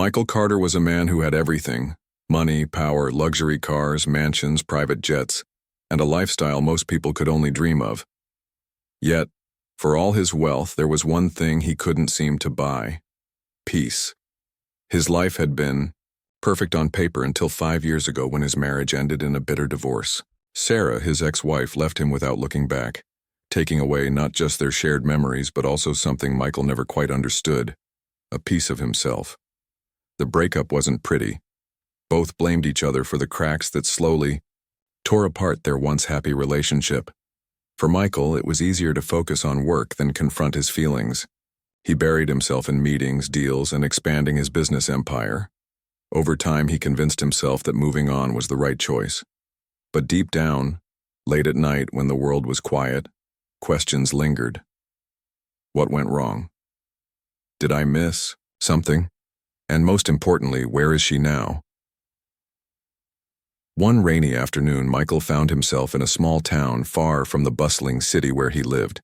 Michael Carter was a man who had everything: money, power, luxury cars, mansions, private jets, and a lifestyle most people could only dream of. Yet, for all his wealth, there was one thing he couldn't seem to buy: peace. His life had been perfect on paper until 5 years ago when his marriage ended in a bitter divorce. Sarah, his ex-wife, left him without looking back, taking away not just their shared memories but also something Michael never quite understood: a piece of himself. The breakup wasn't pretty. Both blamed each other for the cracks that slowly tore apart their once happy relationship. For Michael, it was easier to focus on work than confront his feelings. He buried himself in meetings, deals, and expanding his business empire. Over time, he convinced himself that moving on was the right choice. But deep down, late at night when the world was quiet, questions lingered. What went wrong? Did I miss something? And most importantly, where is she now? One rainy afternoon, Michael found himself in a small town far from the bustling city where he lived.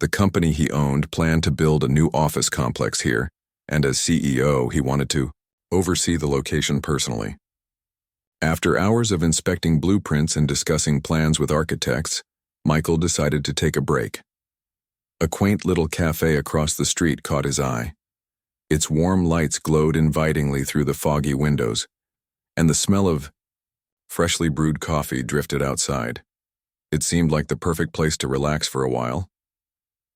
The company he owned planned to build a new office complex here, and as CEO, he wanted to oversee the location personally. After hours of inspecting blueprints and discussing plans with architects, Michael decided to take a break. A quaint little cafe across the street caught his eye. Its warm lights glowed invitingly through the foggy windows, and the smell of freshly brewed coffee drifted outside. It seemed like the perfect place to relax for a while.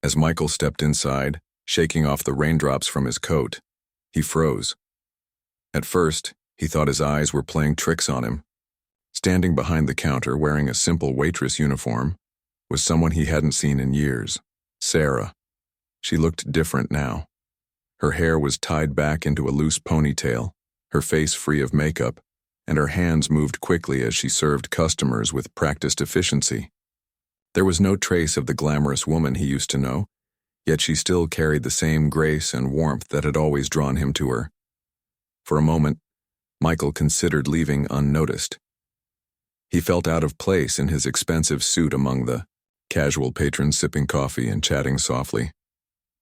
As Michael stepped inside, shaking off the raindrops from his coat, he froze. At first, he thought his eyes were playing tricks on him. Standing behind the counter, wearing a simple waitress uniform, was someone he hadn't seen in years: Sarah. She looked different now. Her hair was tied back into a loose ponytail, her face free of makeup, and her hands moved quickly as she served customers with practiced efficiency. There was no trace of the glamorous woman he used to know, yet she still carried the same grace and warmth that had always drawn him to her. For a moment, Michael considered leaving unnoticed. He felt out of place in his expensive suit among the casual patrons sipping coffee and chatting softly.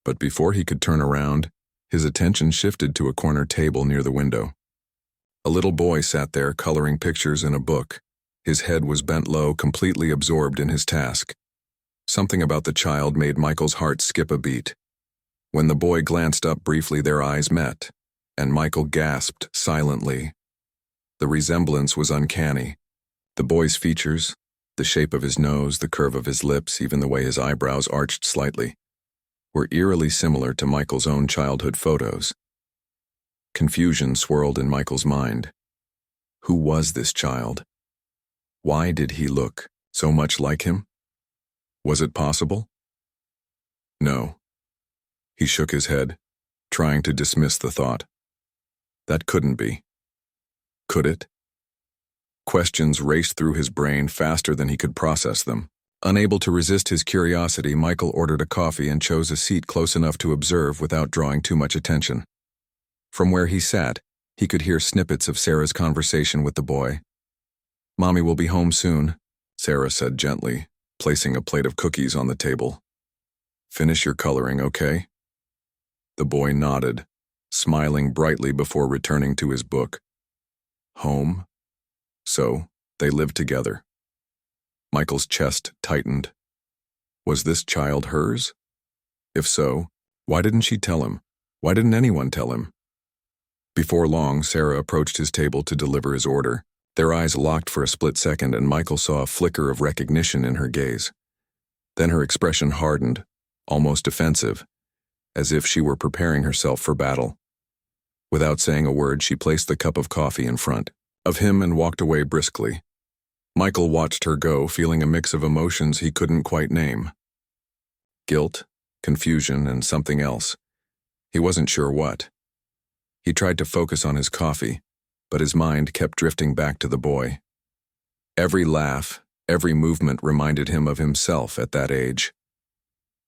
But before he could turn around, his attention shifted to a corner table near the window. A little boy sat there coloring pictures in a book. His head was bent low, completely absorbed in his task. Something about the child made Michael's heart skip a beat. When the boy glanced up briefly, their eyes met, and Michael gasped silently. The resemblance was uncanny. The boy's features, the shape of his nose, the curve of his lips, even the way his eyebrows arched slightly, were eerily similar to Michael's own childhood photos. Confusion swirled in Michael's mind. Who was this child? Why did he look so much like him? Was it possible? No. He shook his head, trying to dismiss the thought. That couldn't be. Could it? Questions raced through his brain faster than he could process them. Unable to resist his curiosity, Michael ordered a coffee and chose a seat close enough to observe without drawing too much attention. From where he sat, he could hear snippets of Sarah's conversation with the boy. "Mommy will be home soon," Sarah said gently, placing a plate of cookies on the table. "Finish your coloring, okay?" The boy nodded, smiling brightly before returning to his book. Home? So, they lived together. Michael's chest tightened. Was this child hers? If so, why didn't she tell him? Why didn't anyone tell him? Before long, Sarah approached his table to deliver his order. Their eyes locked for a split second, and Michael saw a flicker of recognition in her gaze. Then her expression hardened, almost offensive, as if she were preparing herself for battle. Without saying a word, she placed the cup of coffee in front of him and walked away briskly. Michael watched her go, feeling a mix of emotions he couldn't quite name. Guilt, confusion, and something else. He wasn't sure what. He tried to focus on his coffee, but his mind kept drifting back to the boy. Every laugh, every movement reminded him of himself at that age.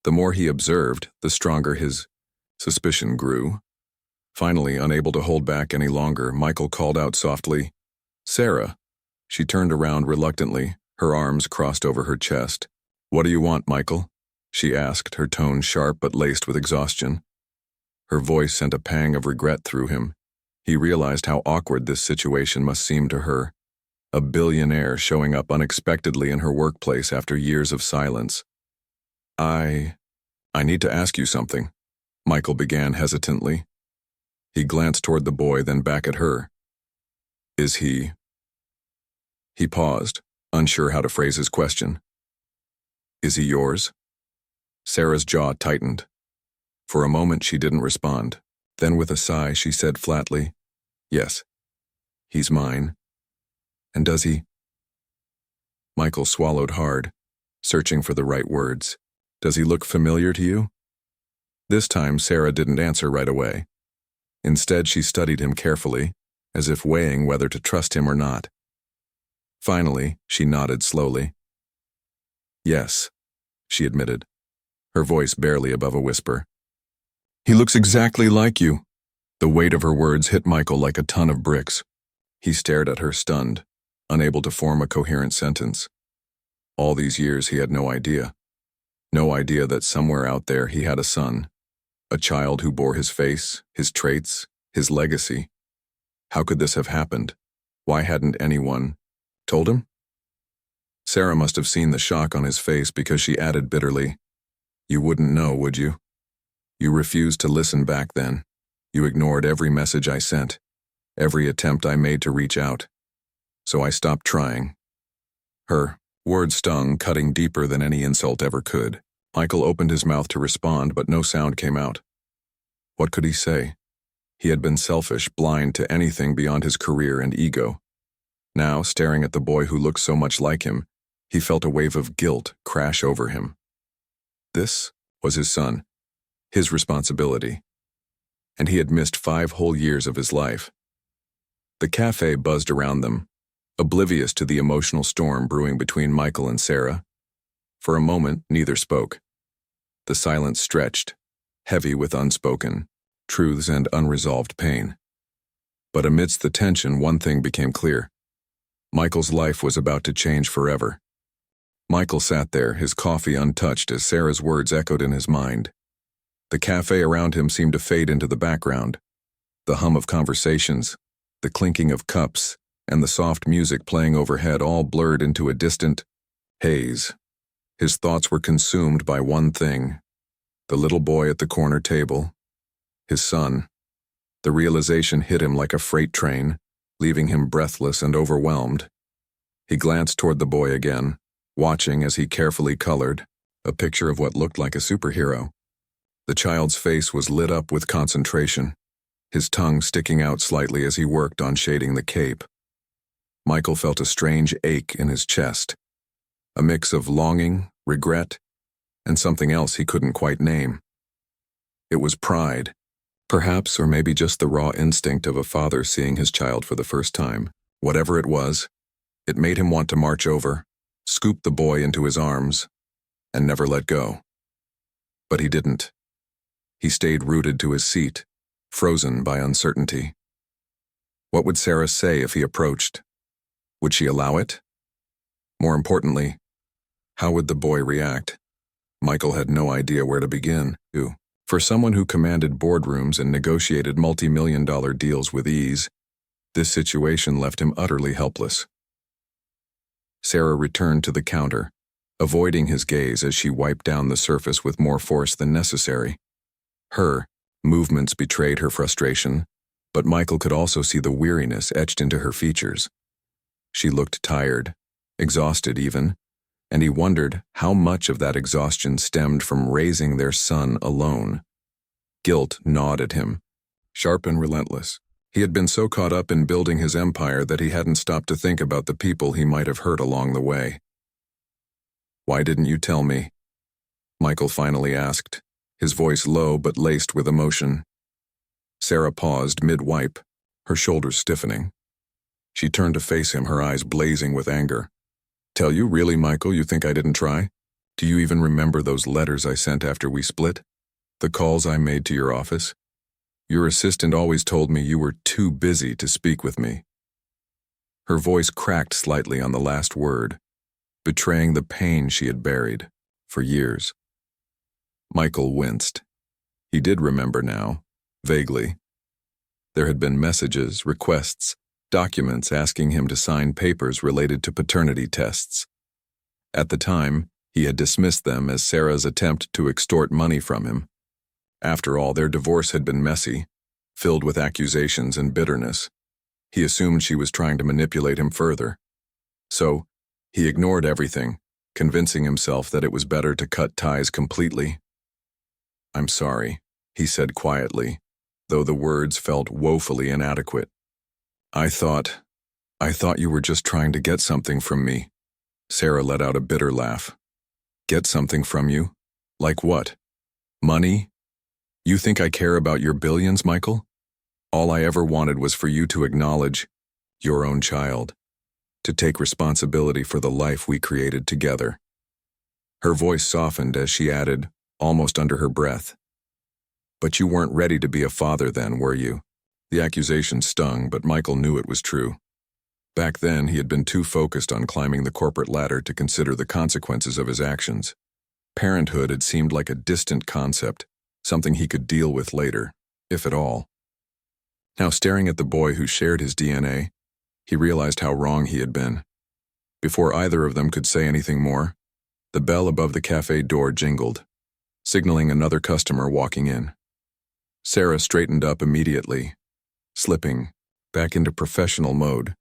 The more he observed, the stronger his suspicion grew. Finally, unable to hold back any longer, Michael called out softly, "Sarah." She turned around reluctantly, her arms crossed over her chest. "What do you want, Michael?" she asked, her tone sharp but laced with exhaustion. Her voice sent a pang of regret through him. He realized how awkward this situation must seem to her, a billionaire showing up unexpectedly in her workplace after years of silence. I need to ask you something, Michael began hesitantly. He glanced toward the boy, then back at her. Is he? He paused, unsure how to phrase his question. Is he yours? Sarah's jaw tightened. For a moment she didn't respond. Then with a sigh she said flatly, Yes, he's mine. And does he? Michael swallowed hard, searching for the right words. Does he look familiar to you? This time Sarah didn't answer right away. Instead she studied him carefully, as if weighing whether to trust him or not. Finally, she nodded slowly. Yes, she admitted, her voice barely above a whisper. He looks exactly like you. The weight of her words hit Michael like a ton of bricks. He stared at her stunned, unable to form a coherent sentence. All these years he had no idea. No idea that somewhere out there he had a son. A child who bore his face, his traits, his legacy. How could this have happened? Why hadn't anyone told him? Sarah must have seen the shock on his face because she added bitterly, You wouldn't know, would you? You refused to listen back then. You ignored every message I sent, every attempt I made to reach out. So I stopped trying. Her words stung, cutting deeper than any insult ever could. Michael opened his mouth to respond, but no sound came out. What could he say? He had been selfish, blind to anything beyond his career and ego. Now, staring at the boy who looked so much like him, he felt a wave of guilt crash over him. This was his son, his responsibility. And he had missed 5 whole years of his life. The cafe buzzed around them, oblivious to the emotional storm brewing between Michael and Sarah. For a moment, neither spoke. The silence stretched, heavy with unspoken truths and unresolved pain. But amidst the tension, one thing became clear. Michael's life was about to change forever. Michael sat there, his coffee untouched as Sarah's words echoed in his mind. The cafe around him seemed to fade into the background. The hum of conversations, the clinking of cups, and the soft music playing overhead all blurred into a distant haze. His thoughts were consumed by one thing: the little boy at the corner table, his son. The realization hit him like a freight train, leaving him breathless and overwhelmed. He glanced toward the boy again, watching as he carefully colored, a picture of what looked like a superhero. The child's face was lit up with concentration, his tongue sticking out slightly as he worked on shading the cape. Michael felt a strange ache in his chest, a mix of longing, regret, and something else he couldn't quite name. It was pride, perhaps, or maybe just the raw instinct of a father seeing his child for the first time. Whatever it was, it made him want to march over, scoop the boy into his arms, and never let go. But he didn't. He stayed rooted to his seat, frozen by uncertainty. What would Sarah say if he approached? Would she allow it? More importantly, how would the boy react? Michael had no idea where to begin. For someone who commanded boardrooms and negotiated multi-million-dollar deals with ease, this situation left him utterly helpless. Sarah returned to the counter, avoiding his gaze as she wiped down the surface with more force than necessary. Her movements betrayed her frustration, but Michael could also see the weariness etched into her features. She looked tired, exhausted even, and he wondered how much of that exhaustion stemmed from raising their son alone. Guilt gnawed at him, sharp and relentless. He had been so caught up in building his empire that he hadn't stopped to think about the people he might have hurt along the way. "Why didn't you tell me?" Michael finally asked, his voice low but laced with emotion. Sarah paused mid-wipe, her shoulders stiffening. She turned to face him, her eyes blazing with anger. "Tell you, really, Michael, you think I didn't try? Do you even remember those letters I sent after we split? The calls I made to your office? Your assistant always told me you were too busy to speak with me." Her voice cracked slightly on the last word, betraying the pain she had buried for years. Michael winced. He did remember now, vaguely. There had been messages, requests, documents asking him to sign papers related to paternity tests. At the time, he had dismissed them as Sarah's attempt to extort money from him. After all, their divorce had been messy, filled with accusations and bitterness. He assumed she was trying to manipulate him further. So, he ignored everything, convincing himself that it was better to cut ties completely. "I'm sorry," he said quietly, though the words felt woefully inadequate. I thought you were just trying to get something from me." Sarah let out a bitter laugh. "Get something from you? Like what? Money? You think I care about your billions, Michael? All I ever wanted was for you to acknowledge your own child, to take responsibility for the life we created together." Her voice softened as she added, almost under her breath, "But you weren't ready to be a father then, were you?" The accusation stung, but Michael knew it was true. Back then, he had been too focused on climbing the corporate ladder to consider the consequences of his actions. Parenthood had seemed like a distant concept, something he could deal with later, if at all. Now, staring at the boy who shared his DNA, he realized how wrong he had been. Before either of them could say anything more, the bell above the cafe door jingled, signaling another customer walking in. Sarah straightened up immediately, slipping back into professional mode.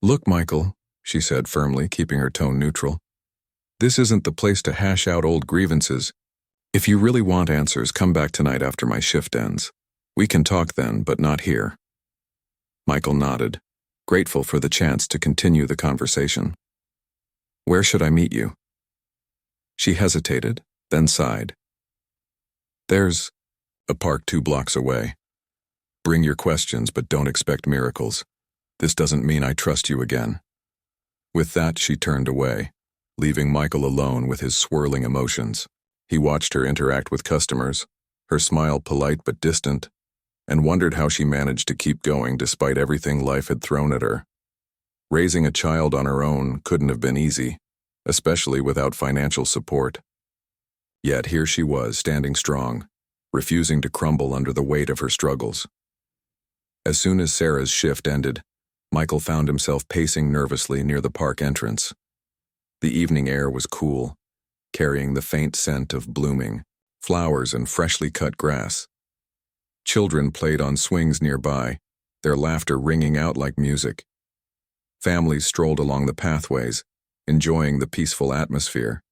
"Look, Michael," she said firmly, keeping her tone neutral. "This isn't the place to hash out old grievances. If you really want answers, come back tonight after my shift ends. We can talk then, but not here." Michael nodded, grateful for the chance to continue the conversation. "Where should I meet you?" She hesitated, then sighed. "There's a park 2 blocks away. Bring your questions, but don't expect miracles. This doesn't mean I trust you again." With that, she turned away, leaving Michael alone with his swirling emotions. He watched her interact with customers, her smile polite but distant, and wondered how she managed to keep going despite everything life had thrown at her. Raising a child on her own couldn't have been easy, especially without financial support. Yet here she was, standing strong, refusing to crumble under the weight of her struggles. As soon as Sarah's shift ended, Michael found himself pacing nervously near the park entrance. The evening air was cool, carrying the faint scent of blooming flowers and freshly cut grass. Children played on swings nearby, their laughter ringing out like music. Families strolled along the pathways, enjoying the peaceful atmosphere.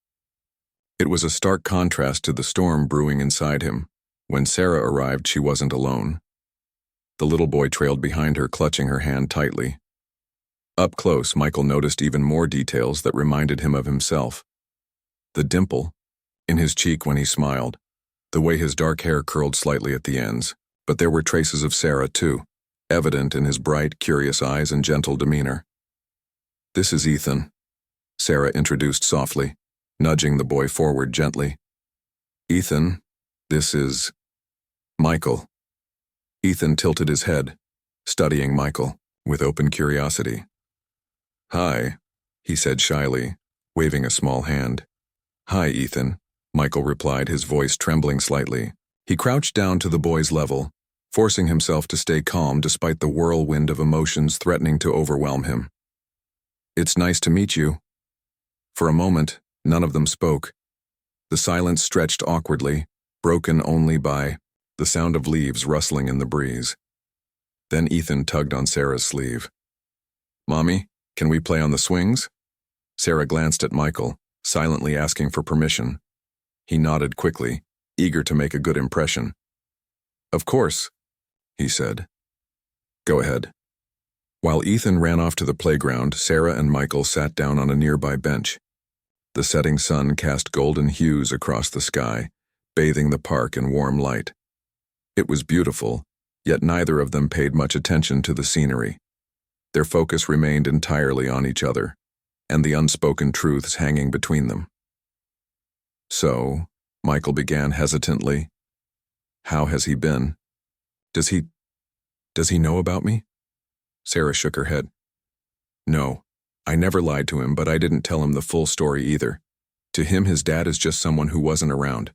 It was a stark contrast to the storm brewing inside him. When Sarah arrived, she wasn't alone. The little boy trailed behind her, clutching her hand tightly. Up close, Michael noticed even more details that reminded him of himself. The dimple in his cheek when he smiled, the way his dark hair curled slightly at the ends, but there were traces of Sarah too, evident in his bright, curious eyes and gentle demeanor. "This is Ethan," Sarah introduced softly, nudging the boy forward gently. "Ethan, this is Michael." Ethan tilted his head, studying Michael with open curiosity. "Hi," he said shyly, waving a small hand. "Hi, Ethan," Michael replied, his voice trembling slightly. He crouched down to the boy's level, forcing himself to stay calm despite the whirlwind of emotions threatening to overwhelm him. "It's nice to meet you." For a moment, none of them spoke. The silence stretched awkwardly, broken only by the sound of leaves rustling in the breeze. Then Ethan tugged on Sarah's sleeve. "Mommy, can we play on the swings?" Sarah glanced at Michael, silently asking for permission. He nodded quickly, eager to make a good impression. "Of course," he said. "Go ahead." While Ethan ran off to the playground, Sarah and Michael sat down on a nearby bench. The setting sun cast golden hues across the sky, bathing the park in warm light. It was beautiful, yet neither of them paid much attention to the scenery. Their focus remained entirely on each other, and the unspoken truths hanging between them. "So," Michael began hesitantly, "how has he been? Does he know about me?" Sarah shook her head. "No, I never lied to him, but I didn't tell him the full story either. To him, his dad is just someone who wasn't around.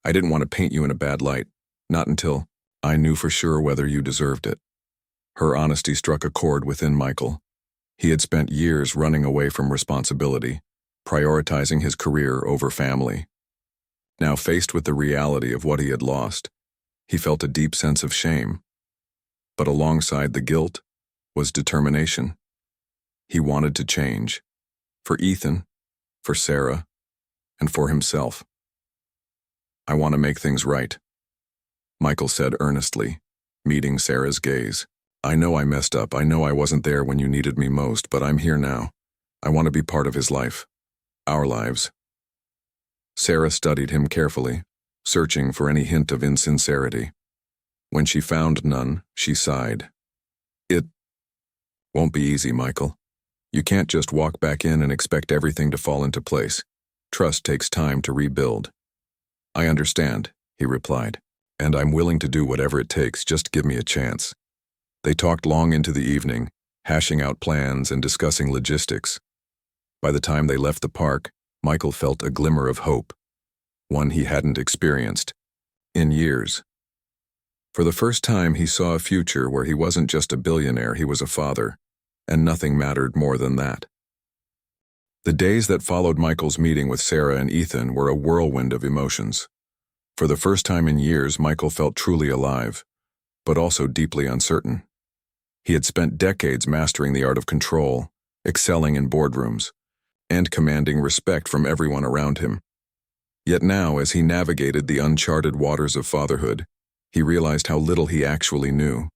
I didn't want to paint you in a bad light, not until I knew for sure whether you deserved it." Her honesty struck a chord within Michael. He had spent years running away from responsibility, prioritizing his career over family. Now faced with the reality of what he had lost, he felt a deep sense of shame. But alongside the guilt was determination. He wanted to change. For Ethan, for Sarah, and for himself. "I want to make things right," Michael said earnestly, meeting Sarah's gaze. "I know I messed up. I know I wasn't there when you needed me most, but I'm here now. I want to be part of his life. Our lives." Sarah studied him carefully, searching for any hint of insincerity. When she found none, she sighed. "It won't be easy, Michael. You can't just walk back in and expect everything to fall into place. Trust takes time to rebuild." "I understand," he replied, "and I'm willing to do whatever it takes. Just give me a chance." They talked long into the evening, hashing out plans and discussing logistics. By the time they left the park, Michael felt a glimmer of hope, one he hadn't experienced in years. For the first time, he saw a future where he wasn't just a billionaire, he was a father, and nothing mattered more than that. The days that followed Michael's meeting with Sarah and Ethan were a whirlwind of emotions. For the first time in years, Michael felt truly alive, but also deeply uncertain. He had spent decades mastering the art of control, excelling in boardrooms, and commanding respect from everyone around him. Yet now, as he navigated the uncharted waters of fatherhood, he realized how little he actually knew.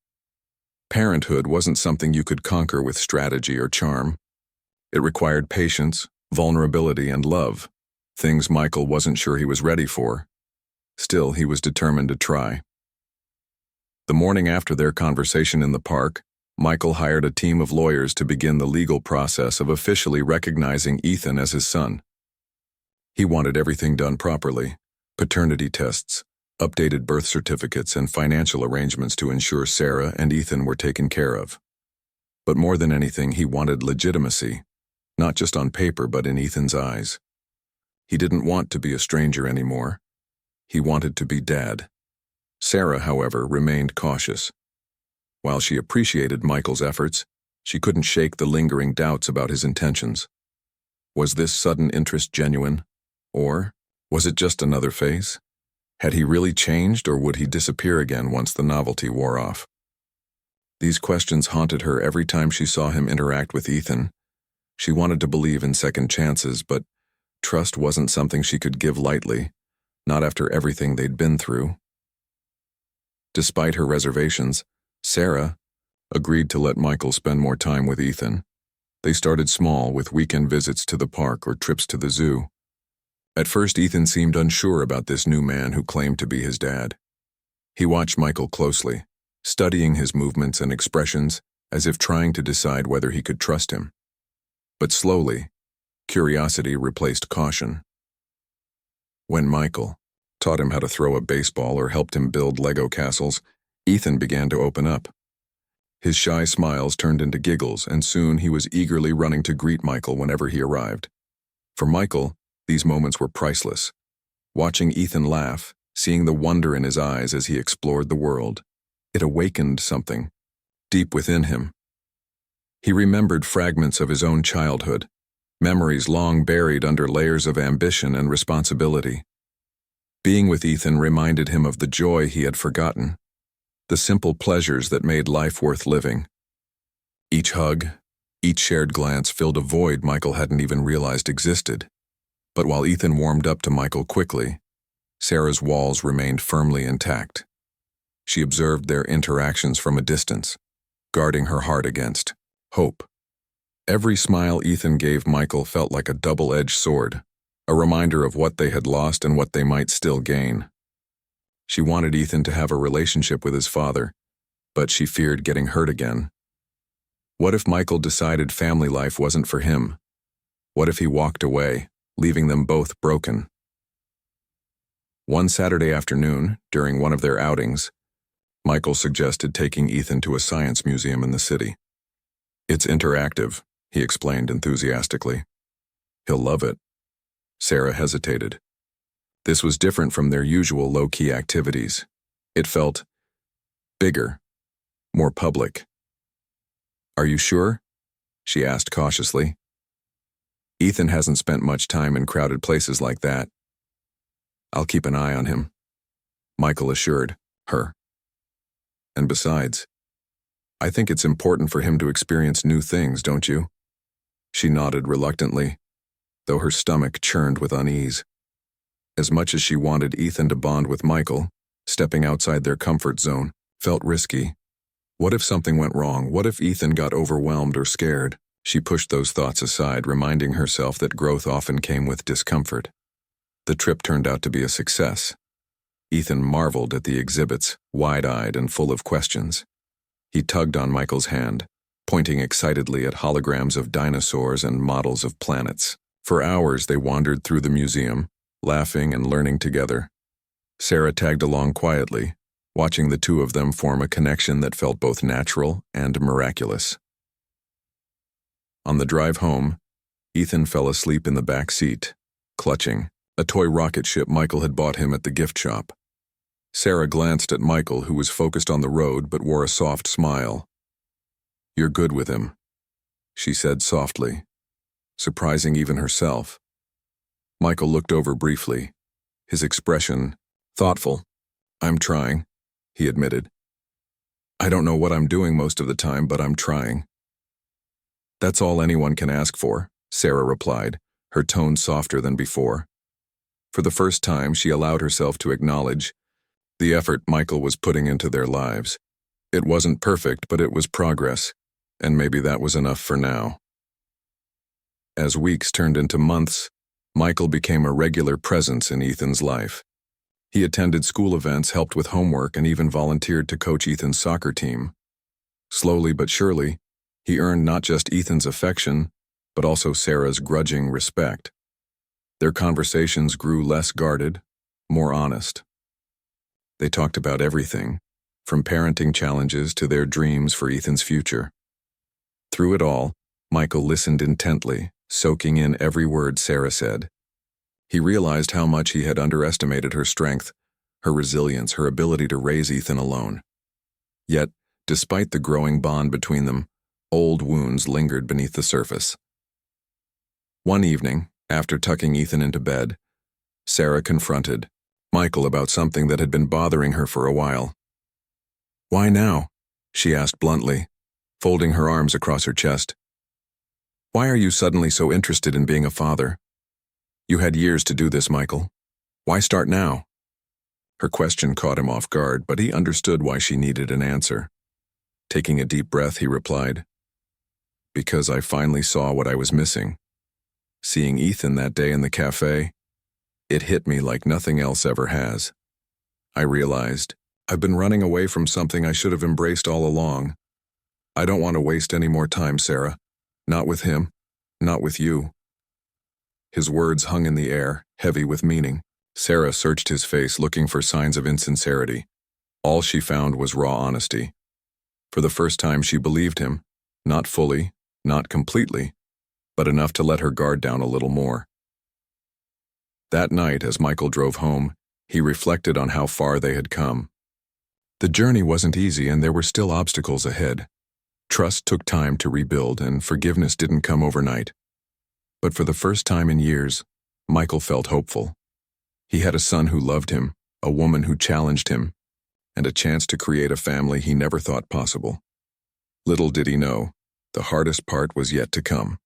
Parenthood wasn't something you could conquer with strategy or charm. It required patience, vulnerability, and love, things Michael wasn't sure he was ready for. Still, he was determined to try. The morning after their conversation in the park, Michael hired a team of lawyers to begin the legal process of officially recognizing Ethan as his son. He wanted everything done properly: paternity tests, updated birth certificates, and financial arrangements to ensure Sarah and Ethan were taken care of. But more than anything, he wanted legitimacy, not just on paper but in Ethan's eyes. He didn't want to be a stranger anymore. He wanted to be dad. Sarah, however, remained cautious. While she appreciated Michael's efforts, she couldn't shake the lingering doubts about his intentions. Was this sudden interest genuine? Or was it just another phase? Had he really changed, or would he disappear again once the novelty wore off? These questions haunted her every time she saw him interact with Ethan. She wanted to believe in second chances, but trust wasn't something she could give lightly, not after everything they'd been through. Despite her reservations, Sarah agreed to let Michael spend more time with Ethan. They started small, with weekend visits to the park or trips to the zoo. At first, Ethan seemed unsure about this new man who claimed to be his dad. He watched Michael closely, studying his movements and expressions as if trying to decide whether he could trust him. But slowly, curiosity replaced caution. When Michael taught him how to throw a baseball or helped him build Lego castles, Ethan began to open up. His shy smiles turned into giggles, and soon he was eagerly running to greet Michael whenever he arrived. For Michael, these moments were priceless. Watching Ethan laugh, seeing the wonder in his eyes as he explored the world, it awakened something deep within him. He remembered fragments of his own childhood, memories long buried under layers of ambition and responsibility. Being with Ethan reminded him of the joy he had forgotten, the simple pleasures that made life worth living. Each hug, each shared glance filled a void Michael hadn't even realized existed. But while Ethan warmed up to Michael quickly, Sarah's walls remained firmly intact. She observed their interactions from a distance, guarding her heart against hope. Every smile Ethan gave Michael felt like a double-edged sword, a reminder of what they had lost and what they might still gain. She wanted Ethan to have a relationship with his father, but she feared getting hurt again. What if Michael decided family life wasn't for him? What if he walked away, leaving them both broken? One Saturday afternoon, during one of their outings, Michael suggested taking Ethan to a science museum in the city. "It's interactive," he explained enthusiastically. "He'll love it." Sarah hesitated. This was different from their usual low-key activities. It felt bigger, more public. Are you sure? She asked cautiously. Ethan hasn't spent much time in crowded places like that. I'll keep an eye on him, Michael assured her. And besides, I think it's important for him to experience new things, don't you? She nodded reluctantly, though her stomach churned with unease. As much as she wanted Ethan to bond with Michael, stepping outside their comfort zone felt risky. What if something went wrong? What if Ethan got overwhelmed or scared? She pushed those thoughts aside, reminding herself that growth often came with discomfort. The trip turned out to be a success. Ethan marveled at the exhibits, wide-eyed and full of questions. He tugged on Michael's hand, pointing excitedly at holograms of dinosaurs and models of planets. For hours they wandered through the museum, laughing and learning together. Sarah tagged along quietly, watching the two of them form a connection that felt both natural and miraculous. On the drive home, Ethan fell asleep in the back seat, clutching a toy rocket ship Michael had bought him at the gift shop. Sarah glanced at Michael, who was focused on the road but wore a soft smile. "You're good with him," she said softly, surprising even herself. Michael looked over briefly, his expression thoughtful. "I'm trying," he admitted. "I don't know what I'm doing most of the time, but I'm trying." "That's all anyone can ask for," Sarah replied, her tone softer than before. For the first time, she allowed herself to acknowledge the effort Michael was putting into their lives. It wasn't perfect, but it was progress, and maybe that was enough for now. As weeks turned into months, Michael became a regular presence in Ethan's life. He attended school events, helped with homework, and even volunteered to coach Ethan's soccer team. Slowly but surely, he earned not just Ethan's affection, but also Sarah's grudging respect. Their conversations grew less guarded, more honest. They talked about everything, from parenting challenges to their dreams for Ethan's future. Through it all, Michael listened intently, soaking in every word Sarah said. He realized how much he had underestimated her strength, her resilience, her ability to raise Ethan alone. Yet, despite the growing bond between them, old wounds lingered beneath the surface. One evening, after tucking Ethan into bed, Sarah confronted Michael about something that had been bothering her for a while. "Why now?" she asked bluntly, folding her arms across her chest. "Why are you suddenly so interested in being a father? You had years to do this, Michael. Why start now?" Her question caught him off guard, but he understood why she needed an answer. Taking a deep breath, he replied, "Because I finally saw what I was missing. Seeing Ethan that day in the cafe, it hit me like nothing else ever has. I realized I've been running away from something I should have embraced all along. I don't want to waste any more time, Sarah. Not with him, not with you." His words hung in the air, heavy with meaning. Sarah searched his face, looking for signs of insincerity. All she found was raw honesty. For the first time, she believed him, not fully, not completely, but enough to let her guard down a little more. That night, as Michael drove home, he reflected on how far they had come. The journey wasn't easy, and there were still obstacles ahead. Trust took time to rebuild, and forgiveness didn't come overnight. But for the first time in years, Michael felt hopeful. He had a son who loved him, a woman who challenged him, and a chance to create a family he never thought possible. Little did he know, the hardest part was yet to come.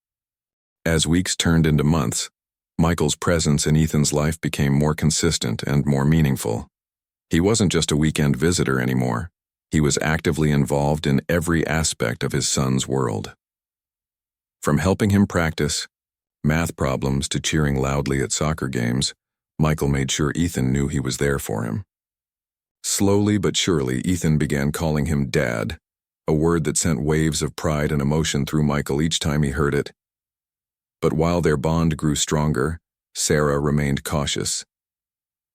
As weeks turned into months, Michael's presence in Ethan's life became more consistent and more meaningful. He wasn't just a weekend visitor anymore. He was actively involved in every aspect of his son's world. From helping him practice math problems to cheering loudly at soccer games, Michael made sure Ethan knew he was there for him. Slowly but surely, Ethan began calling him Dad, a word that sent waves of pride and emotion through Michael each time he heard it. But while their bond grew stronger, Sarah remained cautious.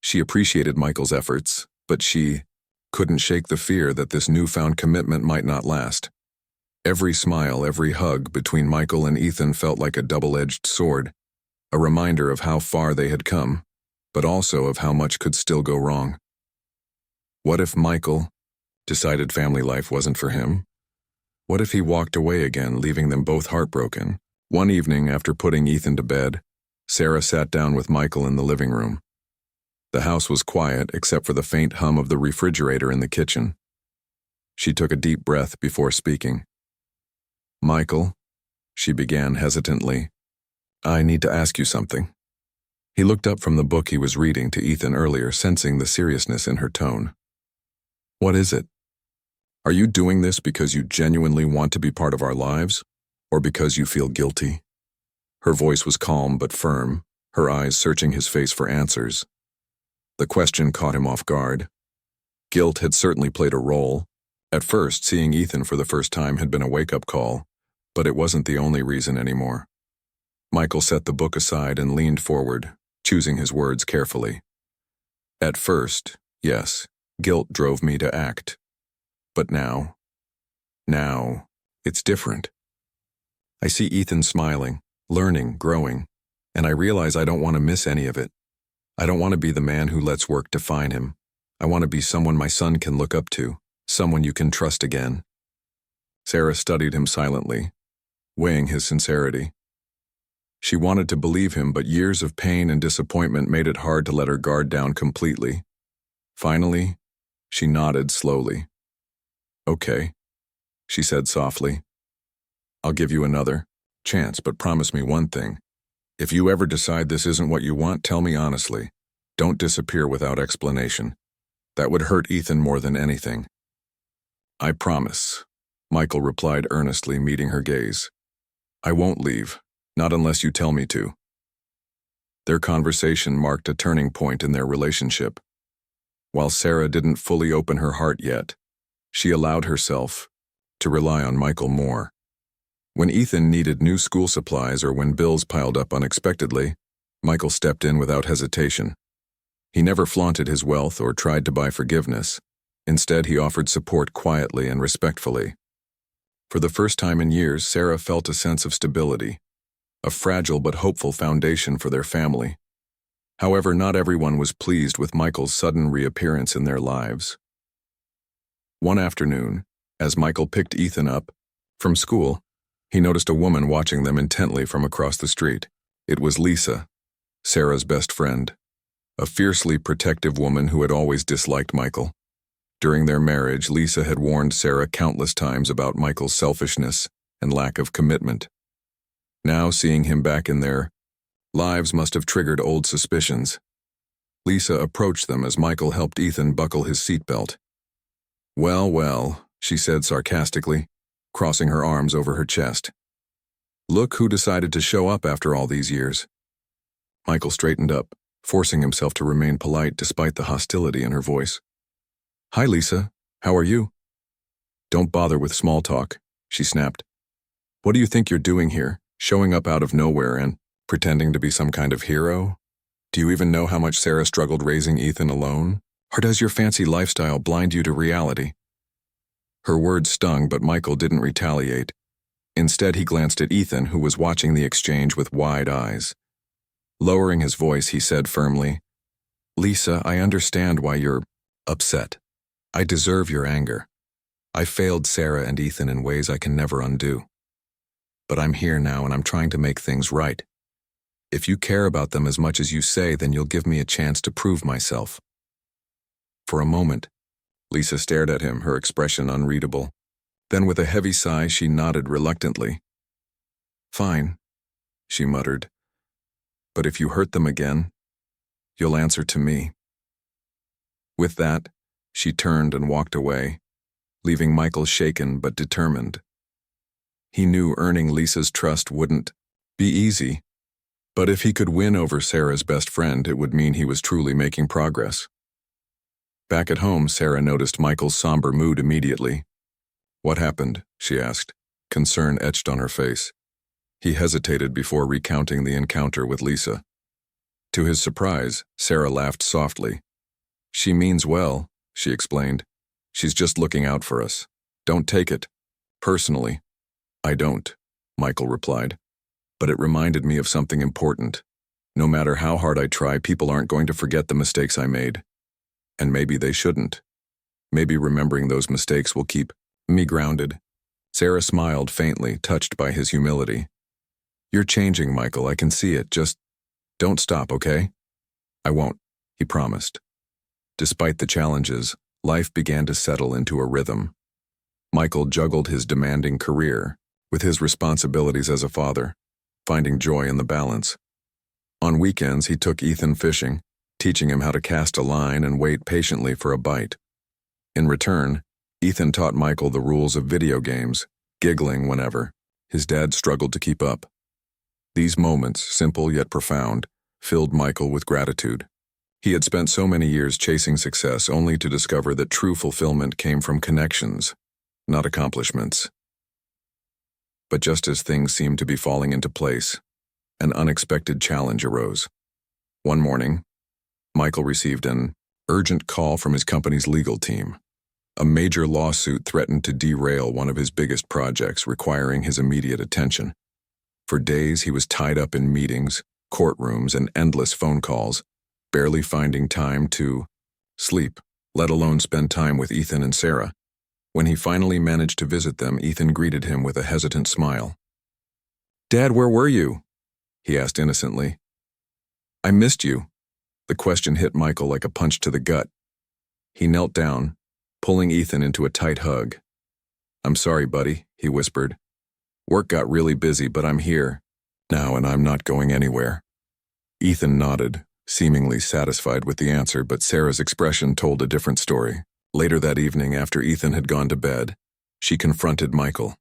She appreciated Michael's efforts, but she couldn't shake the fear that this newfound commitment might not last. Every smile, every hug between Michael and Ethan felt like a double-edged sword, a reminder of how far they had come, but also of how much could still go wrong. What if Michael decided family life wasn't for him? What if he walked away again, leaving them both heartbroken? One evening, after putting Ethan to bed, Sarah sat down with Michael in the living room. The house was quiet except for the faint hum of the refrigerator in the kitchen. She took a deep breath before speaking. "Michael," she began hesitantly, "I need to ask you something." He looked up from the book he was reading to Ethan earlier, sensing the seriousness in her tone. "What is it? Are you doing this because you genuinely want to be part of our lives, or because you feel guilty?" Her voice was calm but firm, her eyes searching his face for answers. The question caught him off guard. Guilt had certainly played a role. At first, seeing Ethan for the first time had been a wake-up call, but it wasn't the only reason anymore. Michael set the book aside and leaned forward, choosing his words carefully. "At first, yes, guilt drove me to act. But now, it's different. I see Ethan smiling, learning, growing, and I realize I don't want to miss any of it. I don't want to be the man who lets work define him. I want to be someone my son can look up to, someone you can trust again." Sarah studied him silently, weighing his sincerity. She wanted to believe him, but years of pain and disappointment made it hard to let her guard down completely. Finally, she nodded slowly. "Okay," she said softly. "I'll give you another chance, but promise me one thing. If you ever decide this isn't what you want, tell me honestly. Don't disappear without explanation. That would hurt Ethan more than anything." "I promise," Michael replied earnestly, meeting her gaze. "I won't leave, not unless you tell me to." Their conversation marked a turning point in their relationship. While Sarah didn't fully open her heart yet, she allowed herself to rely on Michael more. When Ethan needed new school supplies or when bills piled up unexpectedly, Michael stepped in without hesitation. He never flaunted his wealth or tried to buy forgiveness. Instead, he offered support quietly and respectfully. For the first time in years, Sarah felt a sense of stability, a fragile but hopeful foundation for their family. However, not everyone was pleased with Michael's sudden reappearance in their lives. One afternoon, as Michael picked Ethan up from school, he noticed a woman watching them intently from across the street. It was Lisa, Sarah's best friend, a fiercely protective woman who had always disliked Michael. During their marriage, Lisa had warned Sarah countless times about Michael's selfishness and lack of commitment. Now, seeing him back in their lives must have triggered old suspicions. Lisa approached them as Michael helped Ethan buckle his seatbelt. Well, she said sarcastically, crossing her arms over her chest. "Look who decided to show up after all these years." Michael straightened up, forcing himself to remain polite despite the hostility in her voice. "Hi, Lisa. How are you?" "Don't bother with small talk," she snapped. "What do you think you're doing here, showing up out of nowhere and pretending to be some kind of hero? Do you even know how much Sarah struggled raising Ethan alone? Or does your fancy lifestyle blind you to reality?" Her words stung, but Michael didn't retaliate. Instead, he glanced at Ethan, who was watching the exchange with wide eyes. Lowering his voice, he said firmly, "Lisa, I understand why you're upset. I deserve your anger. I failed Sarah and Ethan in ways I can never undo. But I'm here now and I'm trying to make things right. If you care about them as much as you say, then you'll give me a chance to prove myself." For a moment, Lisa stared at him, her expression unreadable. Then with a heavy sigh, she nodded reluctantly. "Fine," she muttered. "But if you hurt them again, you'll answer to me." With that, she turned and walked away, leaving Michael shaken but determined. He knew earning Lisa's trust wouldn't be easy, but if he could win over Sarah's best friend, it would mean he was truly making progress. Back at home, Sarah noticed Michael's somber mood immediately. "What happened?" she asked, concern etched on her face. He hesitated before recounting the encounter with Lisa. To his surprise, Sarah laughed softly. "She means well," she explained. "She's just looking out for us. Don't take it personally." "I don't," Michael replied. "But it reminded me of something important. No matter how hard I try, people aren't going to forget the mistakes I made. And maybe they shouldn't. Maybe remembering those mistakes will keep me grounded." Sarah smiled faintly, touched by his humility. "You're changing, Michael, I can see it. Just don't stop, okay?" "I won't," he promised. Despite the challenges, life began to settle into a rhythm. Michael juggled his demanding career with his responsibilities as a father, finding joy in the balance. On weekends, he took Ethan fishing, teaching him how to cast a line and wait patiently for a bite. In return, Ethan taught Michael the rules of video games, giggling whenever his dad struggled to keep up. These moments, simple yet profound, filled Michael with gratitude. He had spent so many years chasing success only to discover that true fulfillment came from connections, not accomplishments. But just as things seemed to be falling into place, an unexpected challenge arose. One morning, Michael received an urgent call from his company's legal team. A major lawsuit threatened to derail one of his biggest projects, requiring his immediate attention. For days, he was tied up in meetings, courtrooms, and endless phone calls, barely finding time to sleep, let alone spend time with Ethan and Sarah. When he finally managed to visit them, Ethan greeted him with a hesitant smile. "Dad, where were you?" he asked innocently. "I missed you." The question hit Michael like a punch to the gut. He knelt down, pulling Ethan into a tight hug. "I'm sorry, buddy," he whispered. "Work got really busy, but I'm here now and I'm not going anywhere." Ethan nodded, seemingly satisfied with the answer, but Sarah's expression told a different story. Later that evening, after Ethan had gone to bed, she confronted Michael.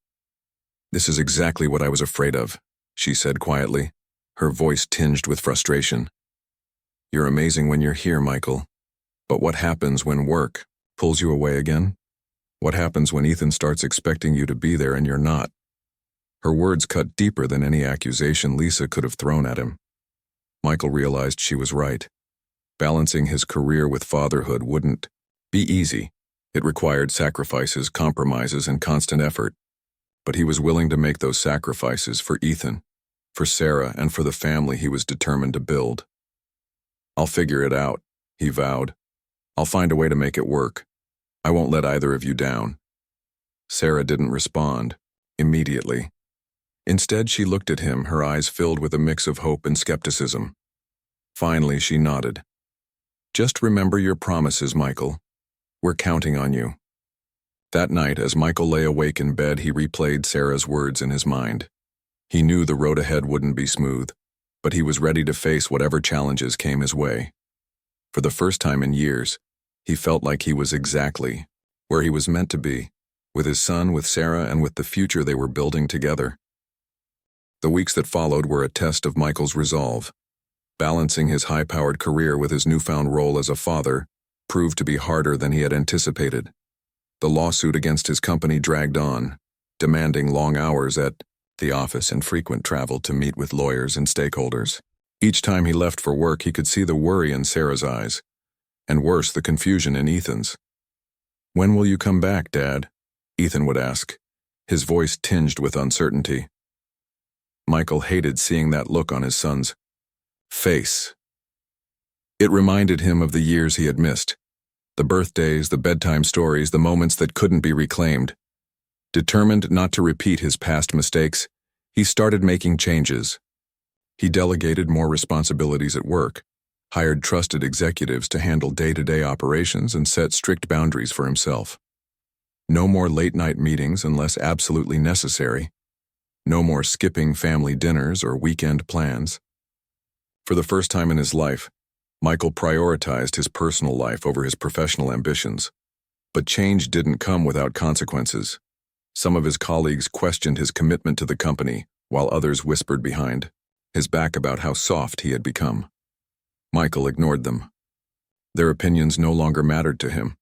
"This is exactly what I was afraid of," she said quietly, her voice tinged with frustration. "You're amazing when you're here, Michael. But what happens when work pulls you away again? What happens when Ethan starts expecting you to be there and you're not?" Her words cut deeper than any accusation Lisa could have thrown at him. Michael realized she was right. Balancing his career with fatherhood wouldn't be easy. It required sacrifices, compromises, and constant effort. But he was willing to make those sacrifices for Ethan, for Sarah, and for the family he was determined to build. "I'll figure it out," he vowed. "I'll find a way to make it work. I won't let either of you down." Sarah didn't respond immediately. Instead, she looked at him, her eyes filled with a mix of hope and skepticism. Finally, she nodded. "Just remember your promises, Michael. We're counting on you." That night, as Michael lay awake in bed, he replayed Sarah's words in his mind. He knew the road ahead wouldn't be smooth, but he was ready to face whatever challenges came his way. For the first time in years, he felt like he was exactly where he was meant to be, with his son, with Sarah, and with the future they were building together. The weeks that followed were a test of Michael's resolve. Balancing his high-powered career with his newfound role as a father proved to be harder than he had anticipated. The lawsuit against his company dragged on, demanding long hours at the office and frequent travel to meet with lawyers and stakeholders. Each time he left for work, he could see the worry in Sarah's eyes, and worse, the confusion in Ethan's. "When will you come back, Dad?" Ethan would ask, his voice tinged with uncertainty. Michael hated seeing that look on his son's face. It reminded him of the years he had missed, the birthdays, the bedtime stories, the moments that couldn't be reclaimed. Determined not to repeat his past mistakes, he started making changes. He delegated more responsibilities at work, hired trusted executives to handle day-to-day operations, and set strict boundaries for himself. No more late-night meetings unless absolutely necessary. No more skipping family dinners or weekend plans. For the first time in his life, Michael prioritized his personal life over his professional ambitions. But change didn't come without consequences. Some of his colleagues questioned his commitment to the company, while others whispered behind his back about how soft he had become. Michael ignored them. Their opinions no longer mattered to him,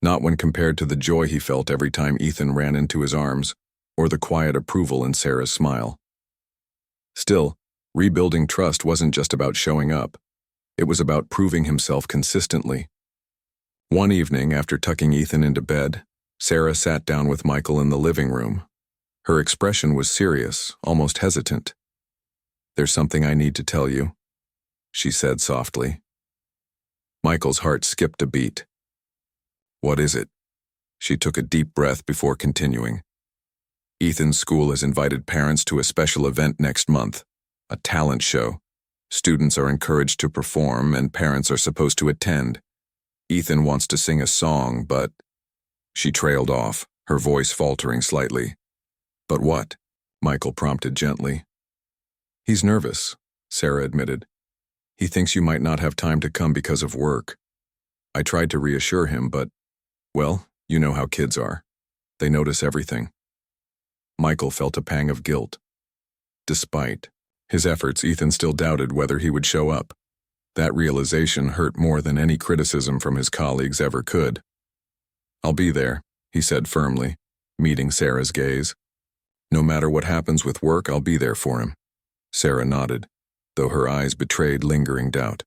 not when compared to the joy he felt every time Ethan ran into his arms, or the quiet approval in Sarah's smile. Still, rebuilding trust wasn't just about showing up. It was about proving himself consistently. One evening, after tucking Ethan into bed, Sarah sat down with Michael in the living room. Her expression was serious, almost hesitant. "There's something I need to tell you," she said softly. Michael's heart skipped a beat. "What is it?" She took a deep breath before continuing. Ethan's school has invited parents to a special event next month, a talent show. Students are encouraged to perform and parents are supposed to attend. Ethan wants to sing a song, but... She trailed off, her voice faltering slightly. But what? Michael prompted gently. He's nervous, Sarah admitted. He thinks you might not have time to come because of work. I tried to reassure him, but, well, you know how kids are. They notice everything. Michael felt a pang of guilt. Despite his efforts, Ethan still doubted whether he would show up. That realization hurt more than any criticism from his colleagues ever could. I'll be there, he said firmly, meeting Sarah's gaze. No matter what happens with work, I'll be there for him. Sarah nodded, though her eyes betrayed lingering doubt.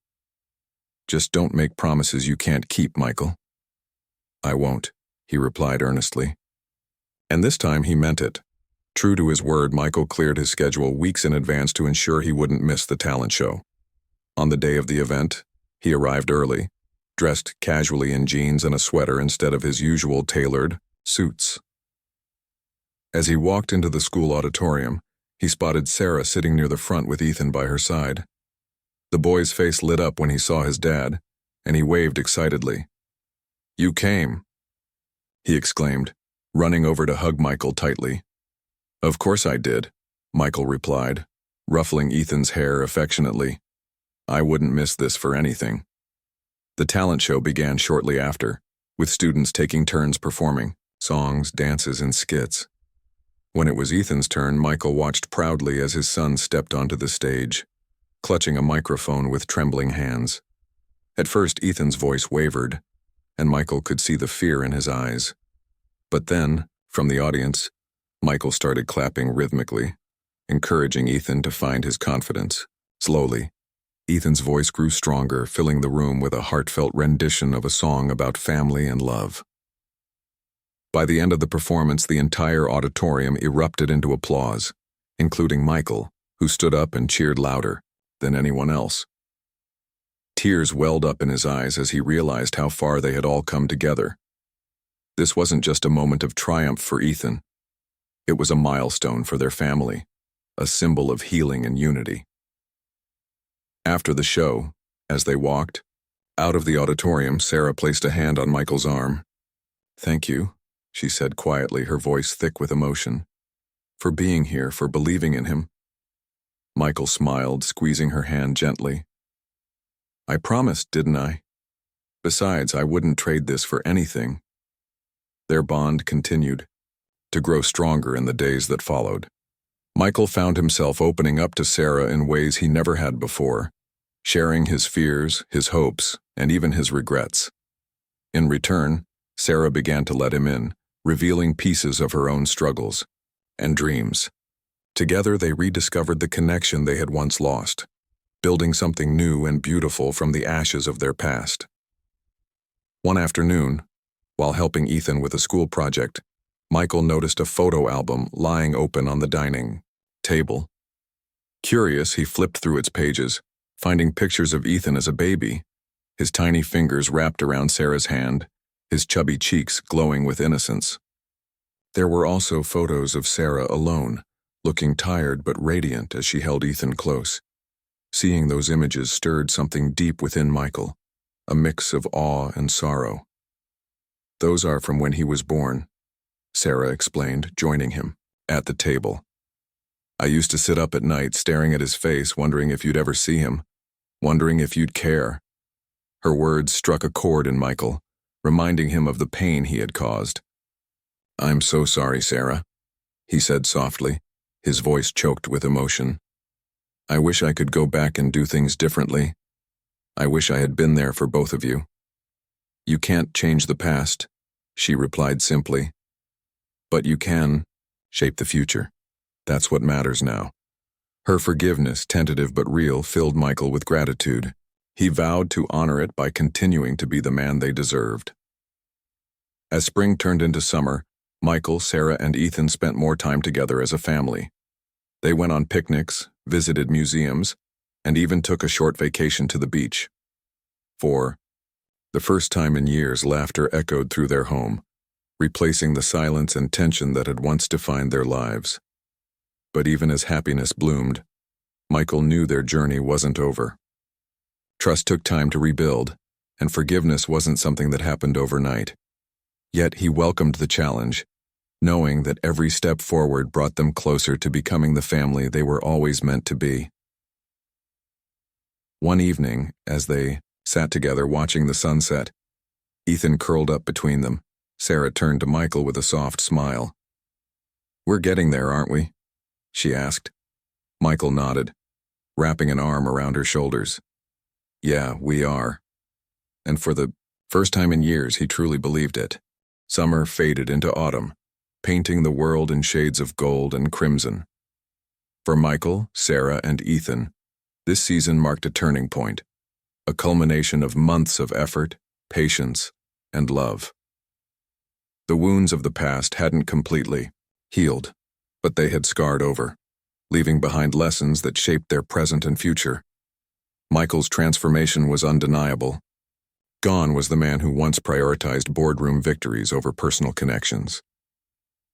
Just don't make promises you can't keep, Michael. I won't, he replied earnestly. And this time he meant it. True to his word, Michael cleared his schedule weeks in advance to ensure he wouldn't miss the talent show. On the day of the event, he arrived early, dressed casually in jeans and a sweater instead of his usual tailored suits. As he walked into the school auditorium, he spotted Sarah sitting near the front with Ethan by her side. The boy's face lit up when he saw his dad, and he waved excitedly. "You came," he exclaimed, running over to hug Michael tightly. "Of course I did," Michael replied, ruffling Ethan's hair affectionately. "I wouldn't miss this for anything." The talent show began shortly after, with students taking turns performing songs, dances, and skits. When it was Ethan's turn, Michael watched proudly as his son stepped onto the stage, clutching a microphone with trembling hands. At first, Ethan's voice wavered, and Michael could see the fear in his eyes. But then, from the audience, Michael started clapping rhythmically, encouraging Ethan to find his confidence. Slowly, Ethan's voice grew stronger, filling the room with a heartfelt rendition of a song about family and love. By the end of the performance, the entire auditorium erupted into applause, including Michael, who stood up and cheered louder than anyone else. Tears welled up in his eyes as he realized how far they had all come together. This wasn't just a moment of triumph for Ethan. It was a milestone for their family, a symbol of healing and unity. After the show, as they walked out of the auditorium, Sarah placed a hand on Michael's arm. "Thank you," she said quietly, her voice thick with emotion. "For being here, for believing in him." Michael smiled, squeezing her hand gently. "I promised, didn't I? Besides, I wouldn't trade this for anything." Their bond continued to grow stronger in the days that followed. Michael found himself opening up to Sarah in ways he never had before, sharing his fears, his hopes, and even his regrets. In return, Sarah began to let him in, revealing pieces of her own struggles and dreams. Together, they rediscovered the connection they had once lost, building something new and beautiful from the ashes of their past. One afternoon, while helping Ethan with a school project, Michael noticed a photo album lying open on the dining table. Curious, he flipped through its pages, finding pictures of Ethan as a baby, his tiny fingers wrapped around Sarah's hand, his chubby cheeks glowing with innocence. There were also photos of Sarah alone, looking tired but radiant as she held Ethan close. Seeing those images stirred something deep within Michael, a mix of awe and sorrow. "Those are from when he was born," Sarah explained, joining him at the table. "I used to sit up at night staring at his face, wondering if you'd ever see him, wondering if you'd care." Her words struck a chord in Michael, reminding him of the pain he had caused. "I'm so sorry, Sarah," he said softly, his voice choked with emotion. "I wish I could go back and do things differently. I wish I had been there for both of you." "You can't change the past," she replied simply. "But you can shape the future. That's what matters now." Her forgiveness, tentative but real, filled Michael with gratitude. He vowed to honor it by continuing to be the man they deserved. As spring turned into summer, Michael, Sarah, and Ethan spent more time together as a family. They went on picnics, visited museums, and even took a short vacation to the beach. For the first time in years, laughter echoed through their home, replacing the silence and tension that had once defined their lives. But even as happiness bloomed, Michael knew their journey wasn't over. Trust took time to rebuild, and forgiveness wasn't something that happened overnight. Yet he welcomed the challenge, knowing that every step forward brought them closer to becoming the family they were always meant to be. One evening, as they sat together watching the sunset, Ethan curled up between them. Sarah turned to Michael with a soft smile. "We're getting there, aren't we?" she asked. Michael nodded, wrapping an arm around her shoulders. "Yeah, we are." And for the first time in years, he truly believed it. Summer faded into autumn, painting the world in shades of gold and crimson. For Michael, Sarah, and Ethan, this season marked a turning point, a culmination of months of effort, patience, and love. The wounds of the past hadn't completely healed, but they had scarred over, leaving behind lessons that shaped their present and future. Michael's transformation was undeniable. Gone was the man who once prioritized boardroom victories over personal connections.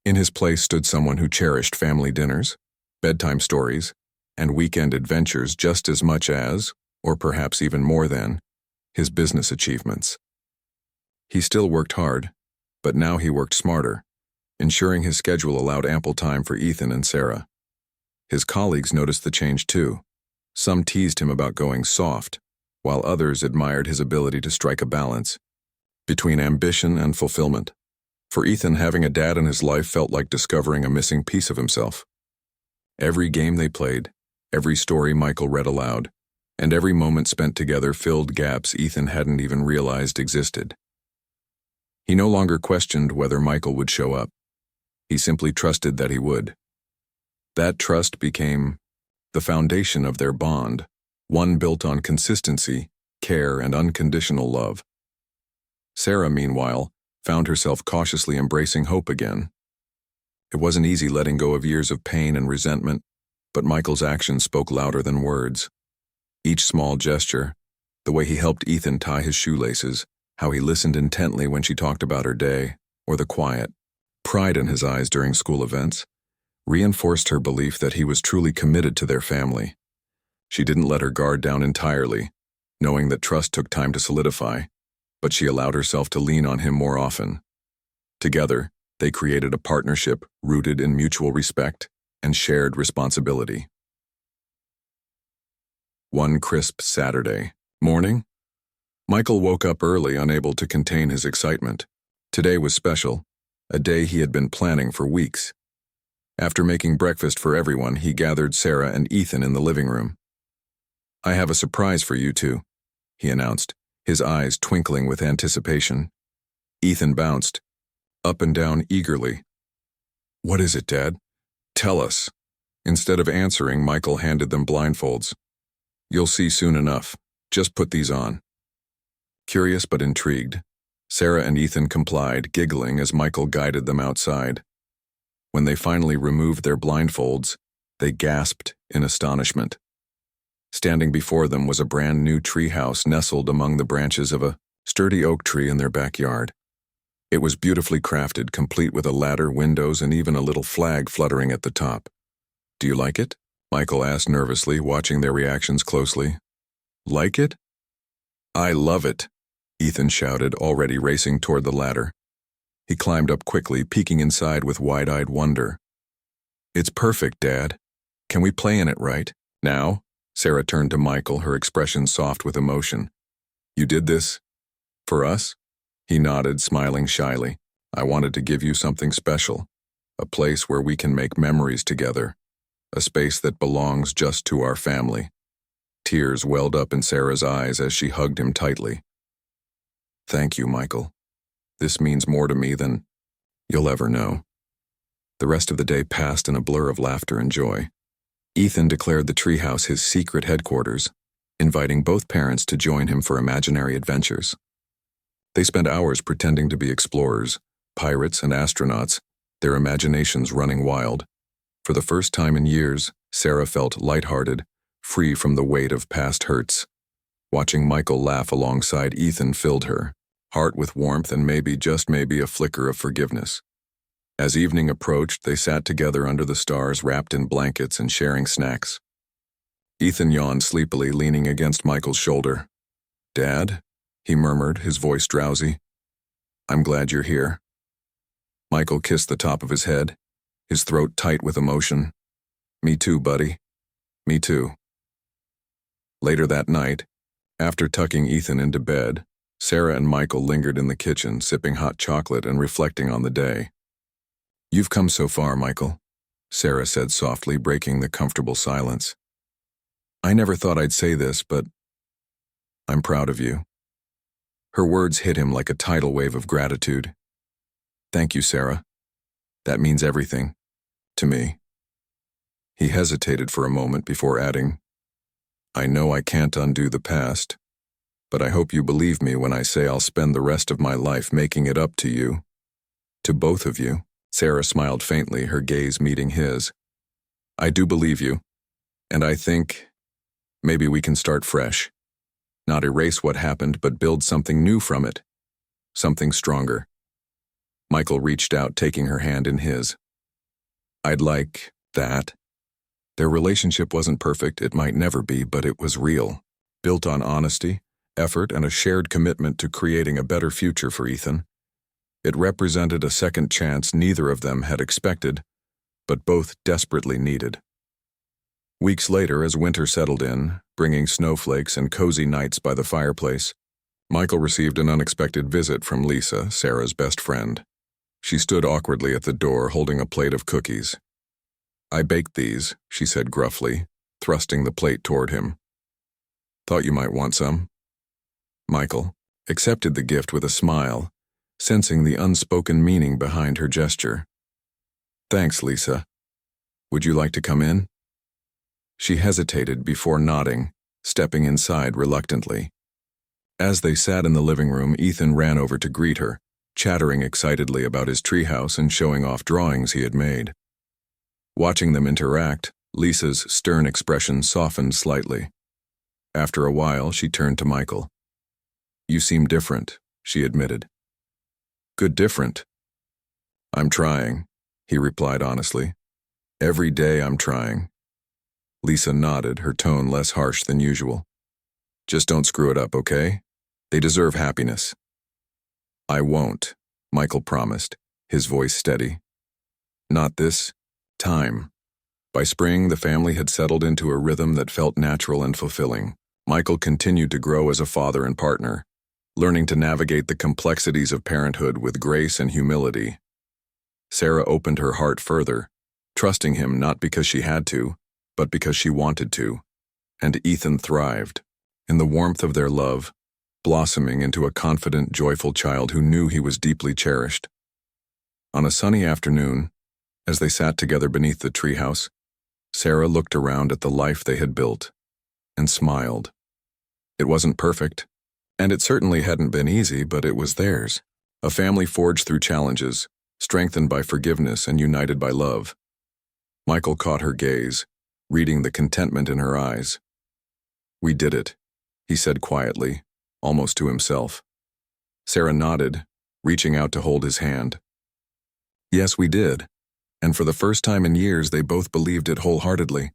In his place stood someone who cherished family dinners, bedtime stories, and weekend adventures just as much as, or perhaps even more than, his business achievements. He still worked hard, but now he worked smarter, ensuring his schedule allowed ample time for Ethan and Sarah. His colleagues noticed the change too. Some teased him about going soft, while others admired his ability to strike a balance between ambition and fulfillment. For Ethan, having a dad in his life felt like discovering a missing piece of himself. Every game they played, every story Michael read aloud, and every moment spent together filled gaps Ethan hadn't even realized existed. He no longer questioned whether Michael would show up. He simply trusted that he would. That trust became the foundation of their bond, one built on consistency, care, and unconditional love. Sarah, meanwhile, found herself cautiously embracing hope again. It wasn't easy letting go of years of pain and resentment, but Michael's actions spoke louder than words. Each small gesture, the way he helped Ethan tie his shoelaces, how he listened intently when she talked about her day, or the quiet pride in his eyes during school events, reinforced her belief that he was truly committed to their family. She didn't let her guard down entirely, knowing that trust took time to solidify, but she allowed herself to lean on him more often. Together, they created a partnership rooted in mutual respect and shared responsibility. One crisp Saturday morning, Michael woke up early, unable to contain his excitement. Today was special, a day he had been planning for weeks. After making breakfast for everyone, he gathered Sarah and Ethan in the living room. "I have a surprise for you two," he announced, his eyes twinkling with anticipation. Ethan bounced up and down eagerly. "What is it, Dad? Tell us." Instead of answering, Michael handed them blindfolds. "You'll see soon enough. Just put these on." Curious but intrigued, Sarah and Ethan complied, giggling as Michael guided them outside. When they finally removed their blindfolds, they gasped in astonishment. Standing before them was a brand new treehouse nestled among the branches of a sturdy oak tree in their backyard. It was beautifully crafted, complete with a ladder, windows, and even a little flag fluttering at the top. "Do you like it?" Michael asked nervously, watching their reactions closely. "Like it?" "I love it," Ethan shouted, already racing toward the ladder. He climbed up quickly, peeking inside with wide-eyed wonder. "It's perfect, Dad. Can we play in it right now?" Sarah turned to Michael, her expression soft with emotion. "You did this for us?" He nodded, smiling shyly. "I wanted to give you something special, a place where we can make memories together, a space that belongs just to our family." Tears welled up in Sarah's eyes as she hugged him tightly. "Thank you, Michael. This means more to me than you'll ever know." The rest of the day passed in a blur of laughter and joy. Ethan declared the treehouse his secret headquarters, inviting both parents to join him for imaginary adventures. They spent hours pretending to be explorers, pirates, and astronauts, their imaginations running wild. For the first time in years, Sarah felt lighthearted, free from the weight of past hurts. Watching Michael laugh alongside Ethan filled her heart with warmth and maybe, just maybe, a flicker of forgiveness. As evening approached, they sat together under the stars, wrapped in blankets and sharing snacks. Ethan yawned sleepily, leaning against Michael's shoulder. "Dad?" he murmured, his voice drowsy. "I'm glad you're here." Michael kissed the top of his head, his throat tight with emotion. "Me too, buddy. Me too." Later that night, after tucking Ethan into bed, Sarah and Michael lingered in the kitchen, sipping hot chocolate and reflecting on the day. "You've come so far, Michael," Sarah said softly, breaking the comfortable silence. "I never thought I'd say this, but I'm proud of you." Her words hit him like a tidal wave of gratitude. "Thank you, Sarah. That means everything. To me." He hesitated for a moment before adding, "I know I can't undo the past, but I hope you believe me when I say I'll spend the rest of my life making it up to you. To both of you." Sarah smiled faintly, her gaze meeting his. "I do believe you, and I think maybe we can start fresh. Not erase what happened, but build something new from it. Something stronger." Michael reached out, taking her hand in his. "I'd like that." Their relationship wasn't perfect, it might never be, but it was real. Built on honesty, effort, and a shared commitment to creating a better future for Ethan. It represented a second chance neither of them had expected, but both desperately needed. Weeks later, as winter settled in, bringing snowflakes and cozy nights by the fireplace, Michael received an unexpected visit from Lisa, Sarah's best friend. She stood awkwardly at the door, holding a plate of cookies. "I baked these," she said gruffly, thrusting the plate toward him. "Thought you might want some." Michael accepted the gift with a smile, sensing the unspoken meaning behind her gesture. "Thanks, Lisa. Would you like to come in?" She hesitated before nodding, stepping inside reluctantly. As they sat in the living room, Ethan ran over to greet her, chattering excitedly about his treehouse and showing off drawings he had made. Watching them interact, Lisa's stern expression softened slightly. After a while, she turned to Michael. "You seem different," she admitted. "Good different." "I'm trying," he replied honestly. "Every day I'm trying." Lisa nodded, her tone less harsh than usual. "Just don't screw it up, okay? They deserve happiness." "I won't," Michael promised, his voice steady. "Not this time." By spring, the family had settled into a rhythm that felt natural and fulfilling. Michael continued to grow as a father and partner, learning to navigate the complexities of parenthood with grace and humility. Sarah opened her heart further, trusting him not because she had to, but because she wanted to. And Ethan thrived, in the warmth of their love, blossoming into a confident, joyful child who knew he was deeply cherished. On a sunny afternoon, as they sat together beneath the treehouse, Sarah looked around at the life they had built and smiled. It wasn't perfect, and it certainly hadn't been easy, but it was theirs. A family forged through challenges, strengthened by forgiveness and united by love. Michael caught her gaze, reading the contentment in her eyes. "We did it," he said quietly, almost to himself. Sarah nodded, reaching out to hold his hand. "Yes, we did. And for the first time in years, they both believed it wholeheartedly."